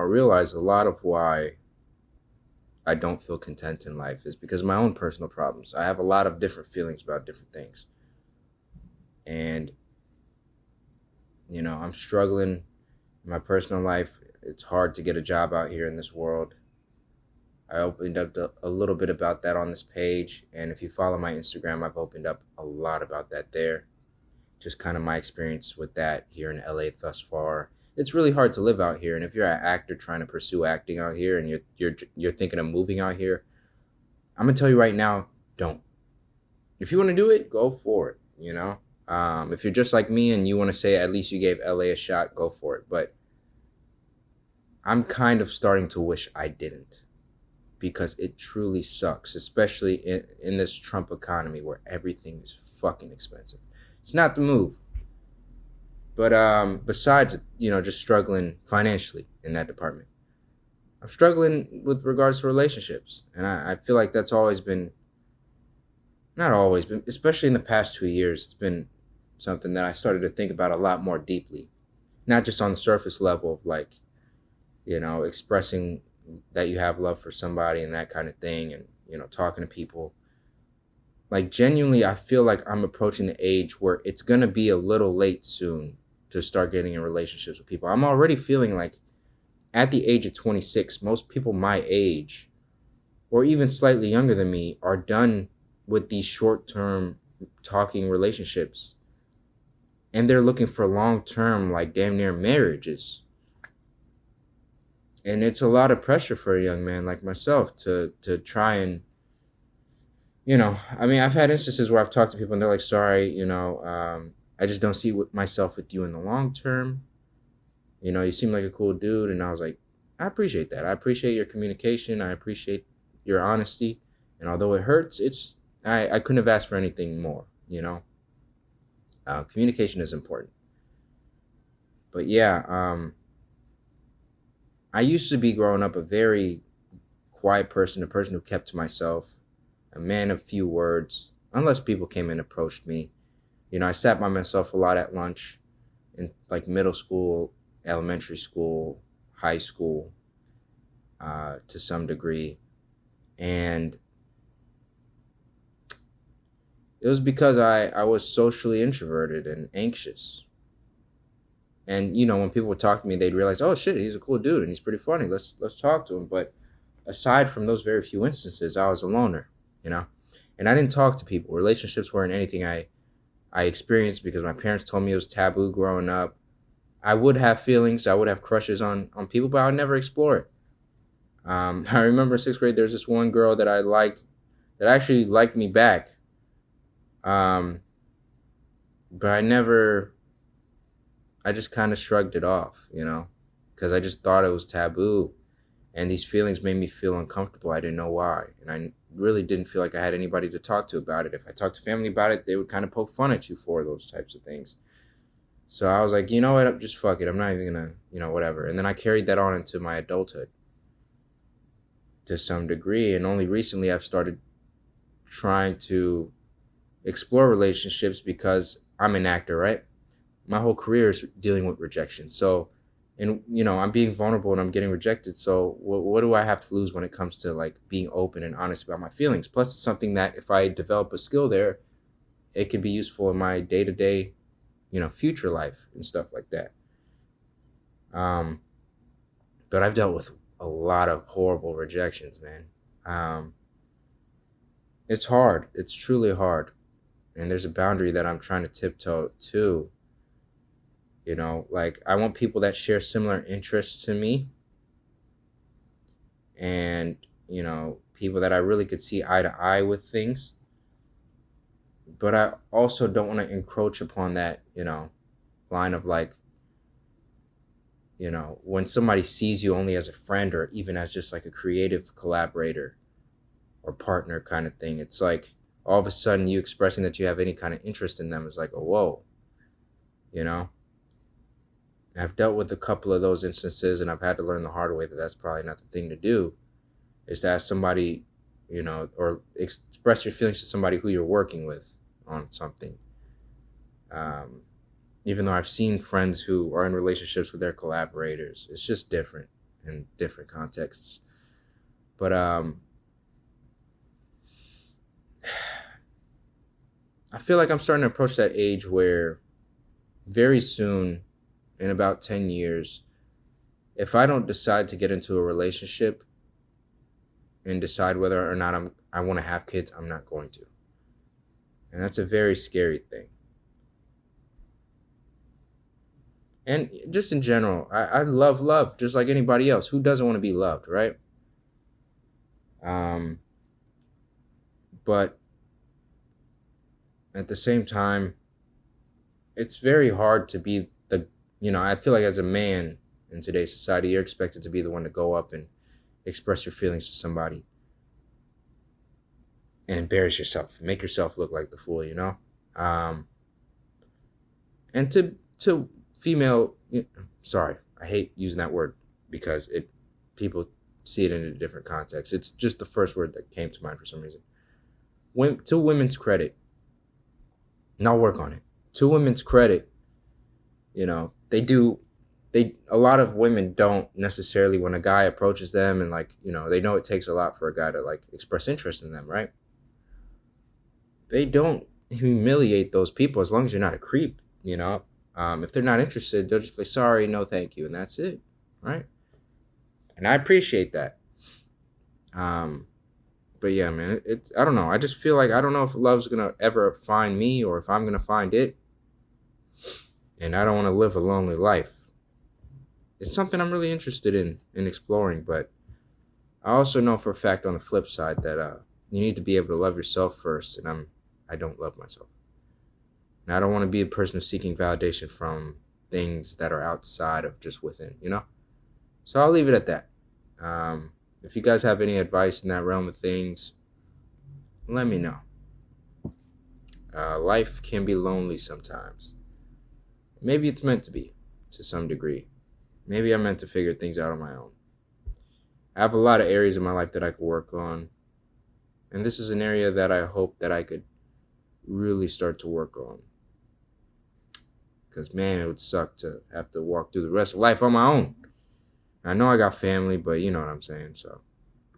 realize a lot of why I don't feel content in life is because of my own personal problems. I have a lot of different feelings about different things. And, I'm struggling in my personal life. It's hard to get a job out here in this world. I opened up a little bit about that on this page. And if you follow my Instagram, I've opened up a lot about that there. Just kind of my experience with that here in LA thus far. It's really hard to live out here, and if you're an actor trying to pursue acting out here, and you're thinking of moving out here, I'm gonna tell you right now, don't. If you want to do it, go for it. If you're just like me and you want to say at least you gave LA a shot, go for it. But I'm kind of starting to wish I didn't, because it truly sucks, especially in this Trump economy where everything is fucking expensive. It's not the move. But besides, just struggling financially in that department, I'm struggling with regards to relationships. And I feel like that's always been, not always, but especially in the past 2 years, it's been something that I started to think about a lot more deeply. Not just on the surface level of like, expressing that you have love for somebody and that kind of thing, and, talking to people. Like, genuinely, I feel like I'm approaching the age where it's going to be a little late soon to start getting in relationships with people. I'm already feeling like at the age of 26, most people my age or even slightly younger than me are done with these short-term talking relationships. And they're looking for long-term, like damn near marriages. And it's a lot of pressure for a young man like myself to try and, I've had instances where I've talked to people and they're like, sorry, I just don't see myself with you in the long term. You seem like a cool dude. And I was like, I appreciate that. I appreciate your communication. I appreciate your honesty. And although it hurts, I couldn't have asked for anything more, communication is important. But yeah, I used to be growing up a very quiet person, a person who kept to myself, a man of few words, unless people came and approached me. I sat by myself a lot at lunch in like middle school, elementary school, high school, to some degree. And it was because I was socially introverted and anxious. And, when people would talk to me, they'd realize, oh shit, he's a cool dude and he's pretty funny. Let's talk to him. But aside from those very few instances, I was a loner, and I didn't talk to people. Relationships weren't anything I experienced because my parents told me it was taboo growing up. I would have feelings, I would have crushes on people, but I would never explore it. I remember in sixth grade, there was this one girl that I liked that actually liked me back. But I just kind of shrugged it off, because I just thought it was taboo. And these feelings made me feel uncomfortable. I didn't know why. And I really didn't feel like I had anybody to talk to about it. If I talked to family about it, they would kind of poke fun at you for those types of things. So I was like, you know what? Just fuck it. I'm not even going to, whatever. And then I carried that on into my adulthood to some degree. And only recently I've started trying to explore relationships because I'm an actor, right? My whole career is dealing with rejection. So, and I'm being vulnerable and I'm getting rejected. So what do I have to lose when it comes to like being open and honest about my feelings? Plus, it's something that if I develop a skill there, it can be useful in my day-to-day, future life and stuff like that. But I've dealt with a lot of horrible rejections, man. It's hard. It's truly hard. And there's a boundary that I'm trying to tiptoe to. Like I want people that share similar interests to me, and, people that I really could see eye to eye with things. But I also don't want to encroach upon that, line of like, when somebody sees you only as a friend or even as just like a creative collaborator or partner kind of thing. It's like all of a sudden you expressing that you have any kind of interest in them is like, oh, whoa, I've dealt with a couple of those instances, and I've had to learn the hard way that that's probably not the thing to do, is to ask somebody, or express your feelings to somebody who you're working with on something. Even though I've seen friends who are in relationships with their collaborators, it's just different. in different contexts. But I feel like I'm starting to approach that age where very soon, in about 10 years, if I don't decide to get into a relationship and decide whether or not I want to have kids, I'm not going to. And that's a very scary thing. And just in general, I love love just like anybody else. Who doesn't want to be loved, right? Um, but at the same time, it's very hard to be I feel like as a man in today's society, you're expected to be the one to go up and express your feelings to somebody and embarrass yourself, make yourself look like the fool, Um, and to female, sorry, I hate using that word because people see it in a different context. It's just the first word that came to mind for some reason. To women's credit, and I'll work on it. To women's credit, a lot of women don't necessarily, when a guy approaches them and they know it takes a lot for a guy to express interest in them, right? They don't humiliate those people as long as you're not a creep, if they're not interested, they'll just say sorry, no thank you, and that's it, right? And I appreciate that. But yeah, man, it's I don't know. I just feel like I don't know if love's gonna ever find me or if I'm gonna find it. And I don't want to live a lonely life. It's something I'm really interested in exploring, but I also know for a fact on the flip side that you need to be able to love yourself first, and I don't love myself. And I don't want to be a person who's seeking validation from things that are outside of just within, So I'll leave it at that. If you guys have any advice in that realm of things, let me know. Life can be lonely sometimes. Maybe it's meant to be, to some degree. Maybe I'm meant to figure things out on my own. I have a lot of areas in my life that I could work on. And this is an area that I hope that I could really start to work on. Because, man, it would suck to have to walk through the rest of life on my own. I know I got family, but you know what I'm saying, so.